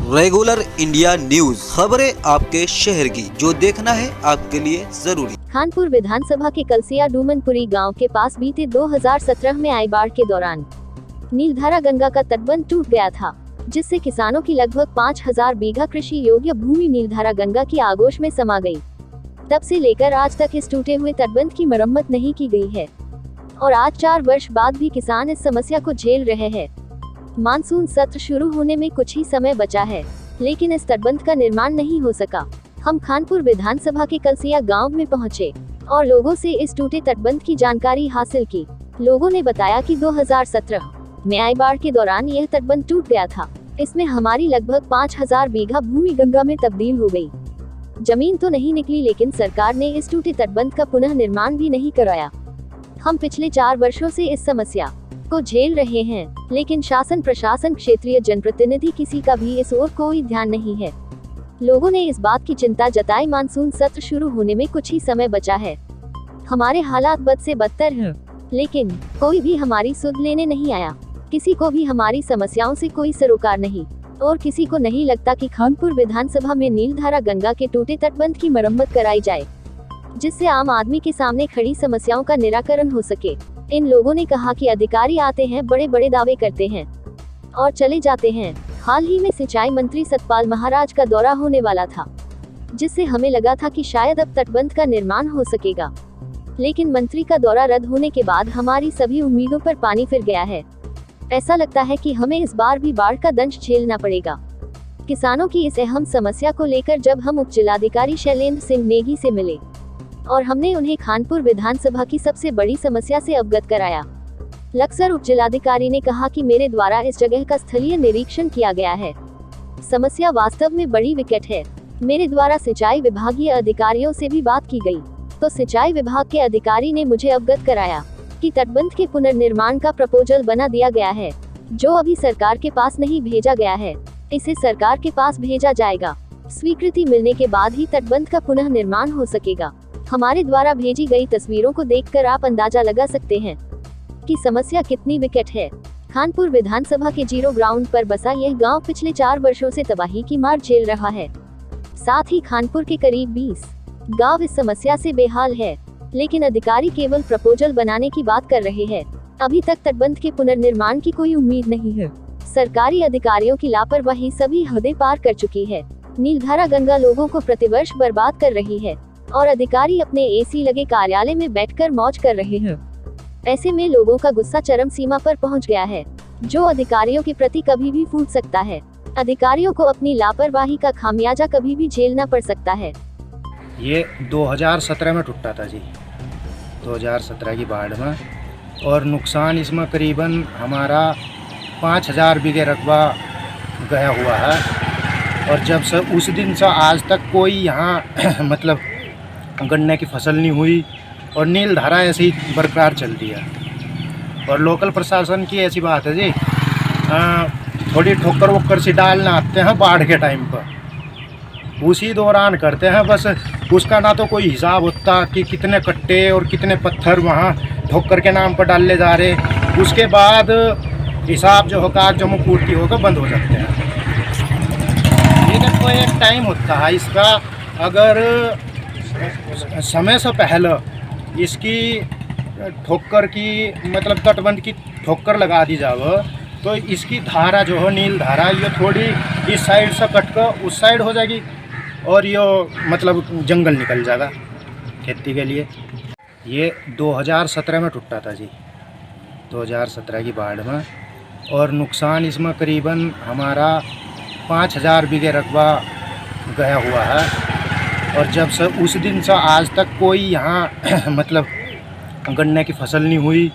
Regular India news, खबरें आपके शहर की, जो देखना है आपके लिए जरूरी। खानपुर विधानसभा के कलसिया डूमनपुरी गांव के पास बीते 2017 में आई बाढ़ के दौरान नीलधारा गंगा का तटबंध टूट गया था, जिससे किसानों की लगभग 5000 बीघा कृषि योग्य भूमि नीलधारा गंगा की आगोश में समा गई। तब से लेकर आज तक इस टूटे हुए तटबंध की मरम्मत नहीं की गई है और आज 4 वर्ष बाद भी किसान इस समस्या को झेल रहे हैं। मानसून सत्र शुरू होने में कुछ ही समय बचा है, लेकिन इस तटबंध का निर्माण नहीं हो सका। हम खानपुर विधानसभा के कलसिया गांव में पहुंचे और लोगों से इस टूटे तटबंध की जानकारी हासिल की। लोगों ने बताया कि 2017 में आई बाढ़ के दौरान यह तटबंध टूट गया था। इसमें हमारी लगभग 5000 बीघा भूमि गंगा में तब्दील हो गई। जमीन तो नहीं निकली, लेकिन सरकार ने इस टूटे तटबंध का पुनः निर्माण भी नहीं कराया। हम पिछले 4 वर्षों से इस समस्या को झेल रहे हैं, लेकिन शासन प्रशासन, क्षेत्रीय जनप्रतिनिधि, किसी का भी इस ओर कोई ध्यान नहीं है। लोगों ने इस बात की चिंता जताई। मानसून सत्र शुरू होने में कुछ ही समय बचा है। हमारे हालात बद से बदतर हैं, लेकिन कोई भी हमारी सुध लेने नहीं आया। किसी को भी हमारी समस्याओं से कोई सरोकार नहीं और किसी को नहीं लगता कि खानपुर विधानसभा में नीलधारा गंगा के टूटे तटबंध की मरम्मत कराई जाए, जिससे आम आदमी के सामने खड़ी समस्याओं का निराकरण हो सके। इन लोगों ने कहा कि अधिकारी आते हैं, बड़े बड़े दावे करते हैं और चले जाते हैं। हाल ही में सिंचाई मंत्री सतपाल महाराज का दौरा होने वाला था, जिससे हमें लगा था कि शायद अब तटबंध का निर्माण हो सकेगा, लेकिन मंत्री का दौरा रद्द होने के बाद हमारी सभी उम्मीदों पर पानी फिर गया है। ऐसा लगता है कि हमें इस बार भी बाढ़ का दंश झेलना पड़ेगा। किसानों की इस अहम समस्या को लेकर जब हम उप जिलाधिकारी शैलेंद्र सिंह नेगी से मिले और हमने उन्हें खानपुर विधानसभा की सबसे बड़ी समस्या से अवगत कराया। लक्सर उप जिलाधिकारी ने कहा कि मेरे द्वारा इस जगह का स्थलीय निरीक्षण किया गया है। समस्या वास्तव में बड़ी विकट है। मेरे द्वारा सिंचाई विभागीय अधिकारियों से भी बात की गई, तो सिंचाई विभाग के अधिकारी ने मुझे अवगत कराया कि तटबंध के पुनर्निर्माण का प्रपोजल बना दिया गया है, जो अभी सरकार के पास नहीं भेजा गया है। इसे सरकार के पास भेजा जाएगा। स्वीकृति मिलने के बाद ही तटबंध का पुनः निर्माण हो सकेगा। हमारे द्वारा भेजी गई तस्वीरों को देखकर आप अंदाजा लगा सकते हैं कि समस्या कितनी विकट है। खानपुर विधानसभा के जीरो ग्राउंड पर बसा यह गांव पिछले 4 वर्षों से तबाही की मार झेल रहा है। साथ ही खानपुर के करीब 20 गांव इस समस्या से बेहाल है, लेकिन अधिकारी केवल प्रपोजल बनाने की बात कर रहे हैं। अभी तक तटबंध के पुनर्निर्माण की कोई उम्मीद नहीं है। सरकारी अधिकारियों की लापरवाही सभी हदें पार कर चुकी है। नीलधारा गंगा लोगों को प्रतिवर्ष बर्बाद कर रही है और अधिकारी अपने एसी लगे कार्यालय में बैठकर मौज कर रहे हैं। ऐसे में लोगों का गुस्सा चरम सीमा पर पहुंच गया है, जो अधिकारियों के प्रति कभी भी फूट सकता है। अधिकारियों को अपनी लापरवाही का खामियाजा कभी भी झेलना पड़ सकता है। ये 2017 में टूटा था जी, 2017 की बाढ़ में, और नुकसान इसमें करीबन हमारा 5000 बीघे रकबा गया हुआ है। और जब से उस दिन से आज तक कोई यहाँ मतलब गन्ने की फसल नहीं हुई और नीलधारा ऐसे ही बरकरार चल रही है। और लोकल प्रशासन की ऐसी बात है जी, थोड़ी ठोकर वोकर से डालना आते हैं बाढ़ के टाइम पर, उसी दौरान करते हैं बस। उसका ना तो कोई हिसाब होता कि कितने कट्टे और कितने पत्थर वहाँ ठोकर के नाम पर डाले जा रहे। उसके बाद हिसाब जो होगा जम्मू पूर्ति होकर बंद हो जाते हैं। लेकिन कोई एक टाइम होता है इसका, अगर समय से पहले इसकी ठोकर की मतलब तटबंध की ठोकर लगा दी जाए तो इसकी धारा जो है नील धारा, ये थोड़ी इस साइड से कट कर उस साइड हो जाएगी और ये मतलब जंगल निकल जाएगा खेती के लिए। ये 2017 में टूटा था जी, 2017 की बाढ़ में, और नुकसान इसमें करीबन हमारा 5000 बीघे रकबा गया हुआ है। और जब से उस दिन से आज तक कोई यहाँ मतलब गन्ने की फसल नहीं हुई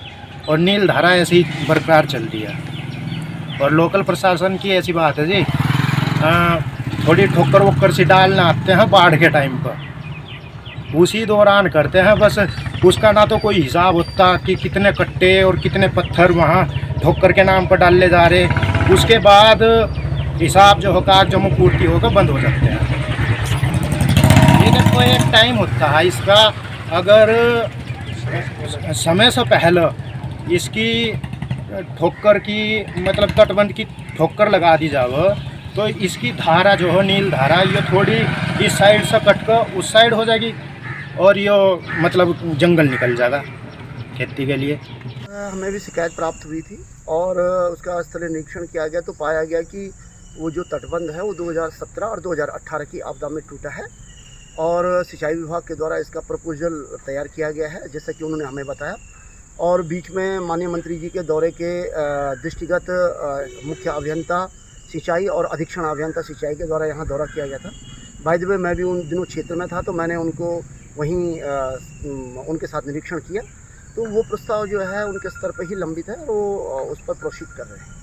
और नीलधारा ऐसे ही बरकरार चल रही है। और लोकल प्रशासन की ऐसी बात है जी, थोड़ी ठोकर वोकर से डालना आते हैं बाढ़ के टाइम पर, उसी दौरान करते हैं बस। उसका ना तो कोई हिसाब होता कि कितने कट्टे और कितने पत्थर वहाँ ठोकर के नाम पर डाले जा रहे। उसके बाद हिसाब जो होगा जम्मू पूर्ति होकर बंद हो जाते हैं। लेकिन कोई एक टाइम होता है इसका, अगर समय से पहले इसकी ठोकर की मतलब तटबंध की ठोकर लगा दी जाए तो इसकी धारा जो है नील धारा ये थोड़ी इस साइड से कट कर उस साइड हो जाएगी और ये मतलब जंगल निकल जाएगा खेती के लिए। हमें भी शिकायत प्राप्त हुई थी और उसका स्थलीय निरीक्षण किया गया तो पाया गया कि वो जो तटबंध है वो 2017 और 2018 की आपदा में टूटा है और सिंचाई विभाग के द्वारा इसका प्रपोजल तैयार किया गया है जैसा कि उन्होंने हमें बताया। और बीच में माननीय मंत्री जी के दौरे के दृष्टिगत मुख्य अभियंता सिंचाई और अधीक्षण अभियंता सिंचाई के द्वारा यहाँ दौरा किया गया था। बाय द वे मैं भी उन दिनों क्षेत्र में था तो मैंने उनको वहीं उनके साथ निरीक्षण किया तो वो प्रस्ताव जो है उनके स्तर पर ही लंबित है और वो उस पर प्रोसीड कर रहे हैं।